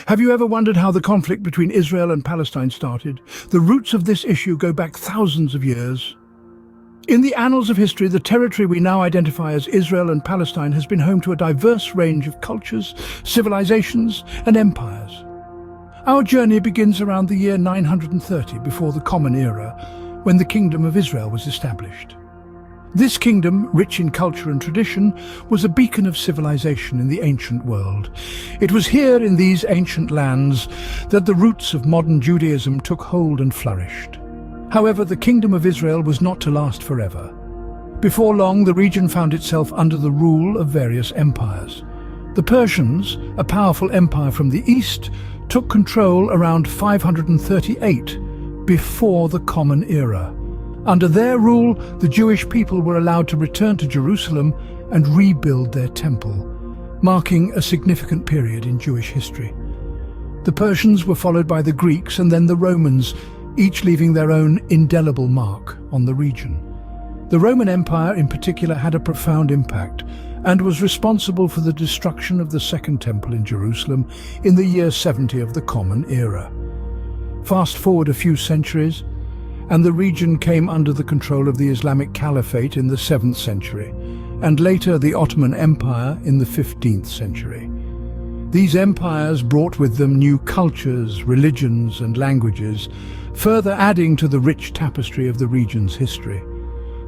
Have you ever wondered how the conflict between Israel and Palestine started? The roots of this issue go back thousands of years. In the annals of history, the territory we now identify as Israel and Palestine has been home to a diverse range of cultures, civilizations, and empires. Our journey begins around the year 930 before the Common Era, when the Kingdom of Israel was established. This kingdom, rich in culture and tradition, was a beacon of civilization in the ancient world. It was here in these ancient lands that the roots of modern Judaism took hold and flourished. However, the Kingdom of Israel was not to last forever. Before long, the region found itself under the rule of various empires. The Persians, a powerful empire from the east, took control around 538 before the Common Era. Under their rule, the Jewish people were allowed to return to Jerusalem and rebuild their temple, marking a significant period in Jewish history. The Persians were followed by the Greeks and then the Romans, each leaving their own indelible mark on the region. The Roman Empire in particular had a profound impact and was responsible for the destruction of the Second Temple in Jerusalem in the year 70 of the Common Era. Fast forward a few centuries, and the region came under the control of the Islamic Caliphate in the 7th century, and later the Ottoman Empire in the 15th century. These empires brought with them new cultures, religions, and languages, further adding to the rich tapestry of the region's history.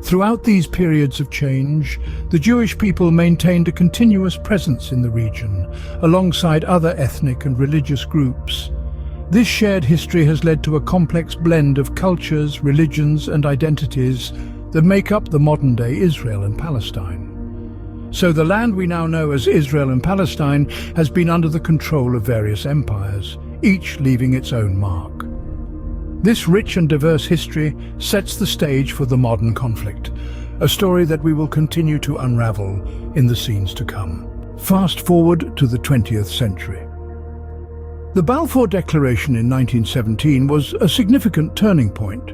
Throughout these periods of change, the Jewish people maintained a continuous presence in the region, alongside other ethnic and religious groups. This shared history has led to a complex blend of cultures, religions, and identities that make up the modern-day Israel and Palestine. So the land we now know as Israel and Palestine has been under the control of various empires, each leaving its own mark. This rich and diverse history sets the stage for the modern conflict, a story that we will continue to unravel in the scenes to come. Fast forward to the 20th century. The Balfour Declaration in 1917 was a significant turning point.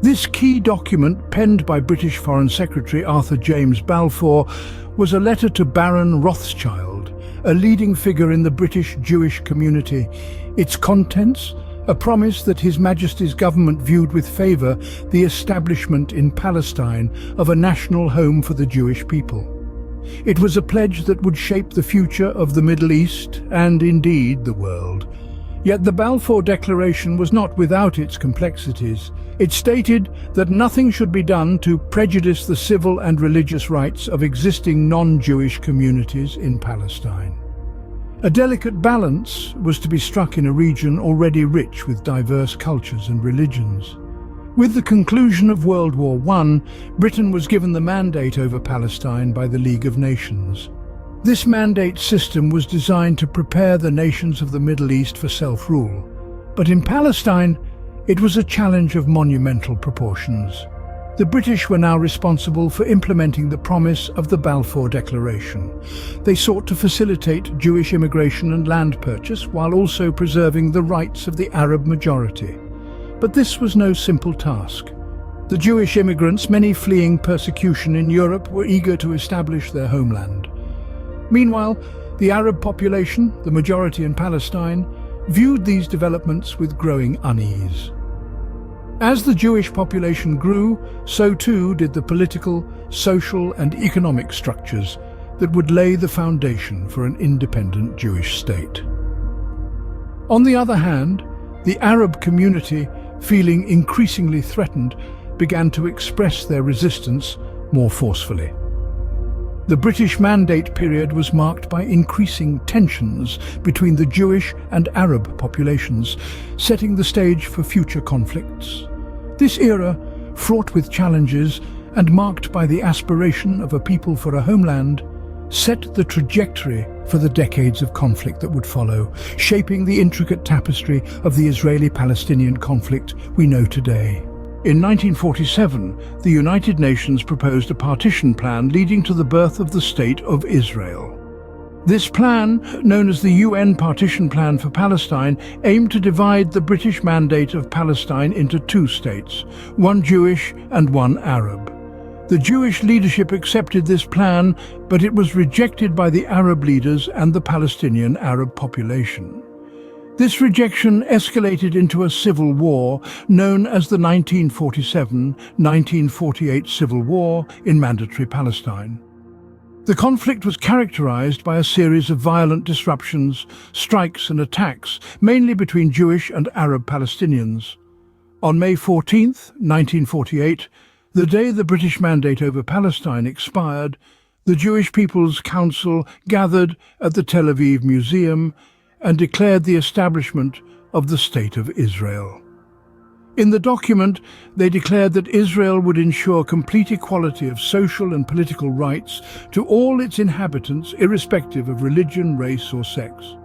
This key document, penned by British Foreign Secretary Arthur James Balfour, was a letter to Baron Rothschild, a leading figure in the British Jewish community. Its contents, a promise that His Majesty's government viewed with favour the establishment in Palestine of a national home for the Jewish people. It was a pledge that would shape the future of the Middle East and, indeed, the world. Yet the Balfour Declaration was not without its complexities. It stated that nothing should be done to prejudice the civil and religious rights of existing non-Jewish communities in Palestine. A delicate balance was to be struck in a region already rich with diverse cultures and religions. With the conclusion of World War I, Britain was given the mandate over Palestine by the League of Nations. This mandate system was designed to prepare the nations of the Middle East for self-rule. But in Palestine, it was a challenge of monumental proportions. The British were now responsible for implementing the promise of the Balfour Declaration. They sought to facilitate Jewish immigration and land purchase while also preserving the rights of the Arab majority. But this was no simple task. The Jewish immigrants, many fleeing persecution in Europe, were eager to establish their homeland. Meanwhile, the Arab population, the majority in Palestine, viewed these developments with growing unease. As the Jewish population grew, so too did the political, social, and economic structures that would lay the foundation for an independent Jewish state. On the other hand, the Arab community, feeling increasingly threatened, began to express their resistance more forcefully. The British Mandate period was marked by increasing tensions between the Jewish and Arab populations, setting the stage for future conflicts. This era, fraught with challenges and marked by the aspiration of a people for a homeland, set the trajectory for the decades of conflict that would follow, shaping the intricate tapestry of the Israeli-Palestinian conflict we know today. In 1947, the United Nations proposed a partition plan leading to the birth of the State of Israel. This plan, known as the UN Partition Plan for Palestine, aimed to divide the British Mandate of Palestine into two states, one Jewish and one Arab. The Jewish leadership accepted this plan, but it was rejected by the Arab leaders and the Palestinian Arab population. This rejection escalated into a civil war known as the 1947-1948 Civil War in Mandatory Palestine. The conflict was characterized by a series of violent disruptions, strikes and attacks, mainly between Jewish and Arab Palestinians. On May 14, 1948, the day the British mandate over Palestine expired, the Jewish People's Council gathered at the Tel Aviv Museum and declared the establishment of the State of Israel. In the document, they declared that Israel would ensure complete equality of social and political rights to all its inhabitants, irrespective of religion, race or sex.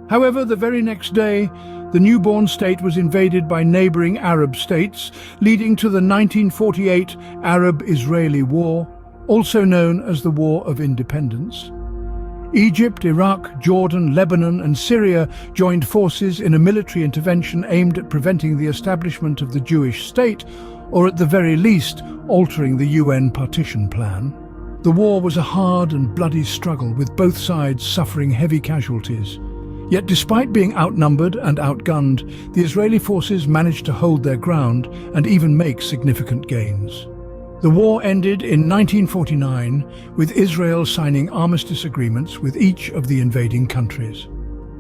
However, the very next day, the newborn state was invaded by neighboring Arab states, leading to the 1948 Arab-Israeli War, also known as the War of Independence. Egypt, Iraq, Jordan, Lebanon and Syria joined forces in a military intervention aimed at preventing the establishment of the Jewish state, or at the very least, altering the UN partition plan. The war was a hard and bloody struggle, with both sides suffering heavy casualties. Yet despite being outnumbered and outgunned, the Israeli forces managed to hold their ground and even make significant gains. The war ended in 1949, with Israel signing armistice agreements with each of the invading countries.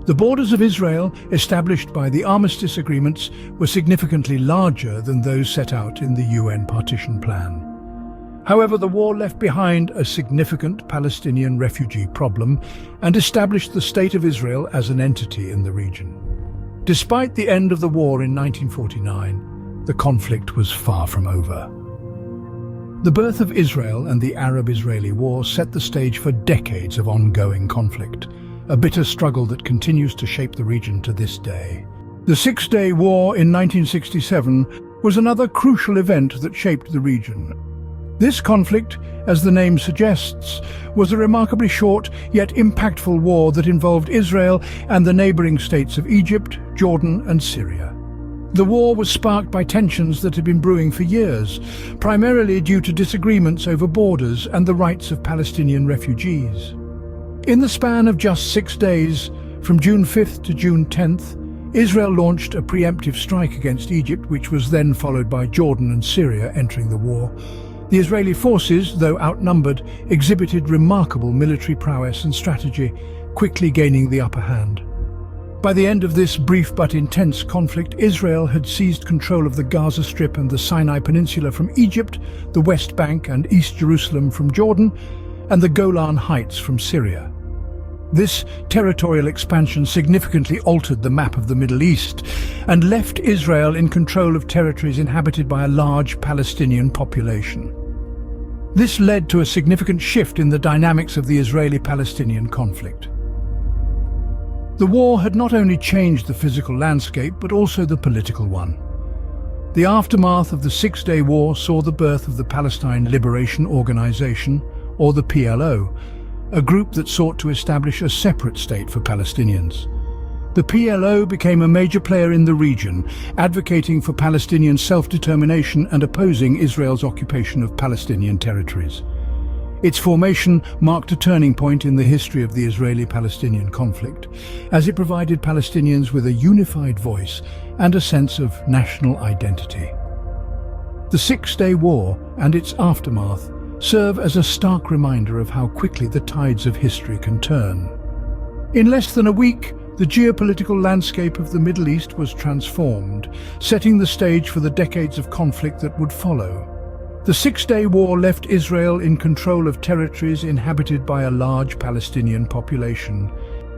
The borders of Israel, established by the armistice agreements, were significantly larger than those set out in the UN partition plan. However, the war left behind a significant Palestinian refugee problem and established the State of Israel as an entity in the region. Despite the end of the war in 1949, the conflict was far from over. The birth of Israel and the Arab-Israeli War set the stage for decades of ongoing conflict, a bitter struggle that continues to shape the region to this day. The Six-Day War in 1967 was another crucial event that shaped the region. This conflict, as the name suggests, was a remarkably short yet impactful war that involved Israel and the neighboring states of Egypt, Jordan and Syria. The war was sparked by tensions that had been brewing for years, primarily due to disagreements over borders and the rights of Palestinian refugees. In the span of just 6 days, from June 5th to June 10th, Israel launched a preemptive strike against Egypt, which was then followed by Jordan and Syria entering the war. The Israeli forces, though outnumbered, exhibited remarkable military prowess and strategy, quickly gaining the upper hand. By the end of this brief but intense conflict, Israel had seized control of the Gaza Strip and the Sinai Peninsula from Egypt, the West Bank and East Jerusalem from Jordan, and the Golan Heights from Syria. This territorial expansion significantly altered the map of the Middle East and left Israel in control of territories inhabited by a large Palestinian population. This led to a significant shift in the dynamics of the Israeli-Palestinian conflict. The war had not only changed the physical landscape, but also the political one. The aftermath of the Six-Day War saw the birth of the Palestine Liberation Organization, or the PLO, a group that sought to establish a separate state for Palestinians. The PLO became a major player in the region, advocating for Palestinian self-determination and opposing Israel's occupation of Palestinian territories. Its formation marked a turning point in the history of the Israeli-Palestinian conflict, as it provided Palestinians with a unified voice and a sense of national identity. The Six-Day War and its aftermath serve as a stark reminder of how quickly the tides of history can turn. In less than a week, the geopolitical landscape of the Middle East was transformed, setting the stage for the decades of conflict that would follow. The Six-Day War left Israel in control of territories inhabited by a large Palestinian population.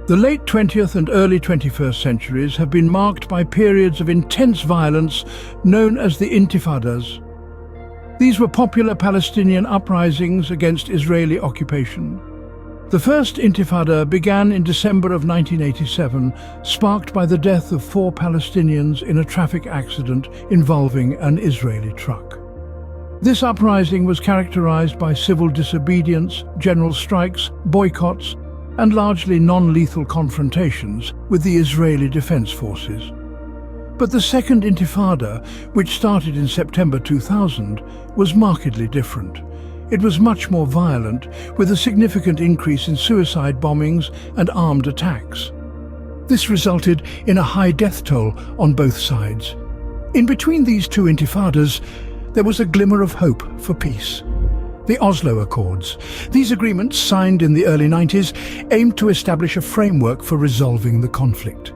The late 20th and early 21st centuries have been marked by periods of intense violence known as the Intifadas. These were popular Palestinian uprisings against Israeli occupation. The first Intifada began in December of 1987, sparked by the death of 4 Palestinians in a traffic accident involving an Israeli truck. This uprising was characterized by civil disobedience, general strikes, boycotts, and largely non-lethal confrontations with the Israeli Defense Forces. But the Second Intifada, which started in September 2000, was markedly different. It was much more violent, with a significant increase in suicide bombings and armed attacks. This resulted in a high death toll on both sides. In between these two intifadas, there was a glimmer of hope for peace. The Oslo Accords. These agreements, signed in the early 90s, aimed to establish a framework for resolving the conflict.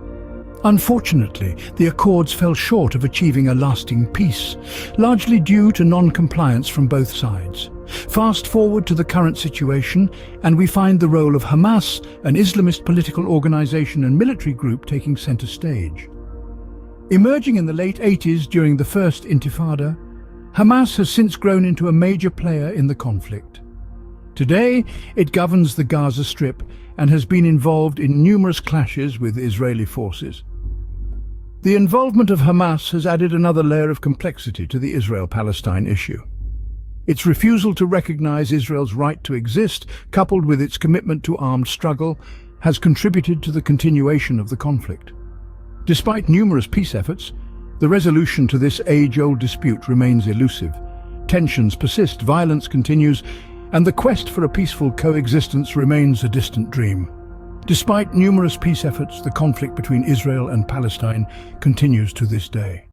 Unfortunately, the accords fell short of achieving a lasting peace, largely due to non-compliance from both sides. Fast forward to the current situation, and we find the role of Hamas, an Islamist political organization and military group, taking center stage. Emerging in the late 80s during the first Intifada, Hamas has since grown into a major player in the conflict. Today, it governs the Gaza Strip and has been involved in numerous clashes with Israeli forces. The involvement of Hamas has added another layer of complexity to the Israel-Palestine issue. Its refusal to recognize Israel's right to exist, coupled with its commitment to armed struggle, has contributed to the continuation of the conflict. Despite numerous peace efforts, the resolution to this age-old dispute remains elusive. Tensions persist, violence continues, and the quest for a peaceful coexistence remains a distant dream. Despite numerous peace efforts, the conflict between Israel and Palestine continues to this day.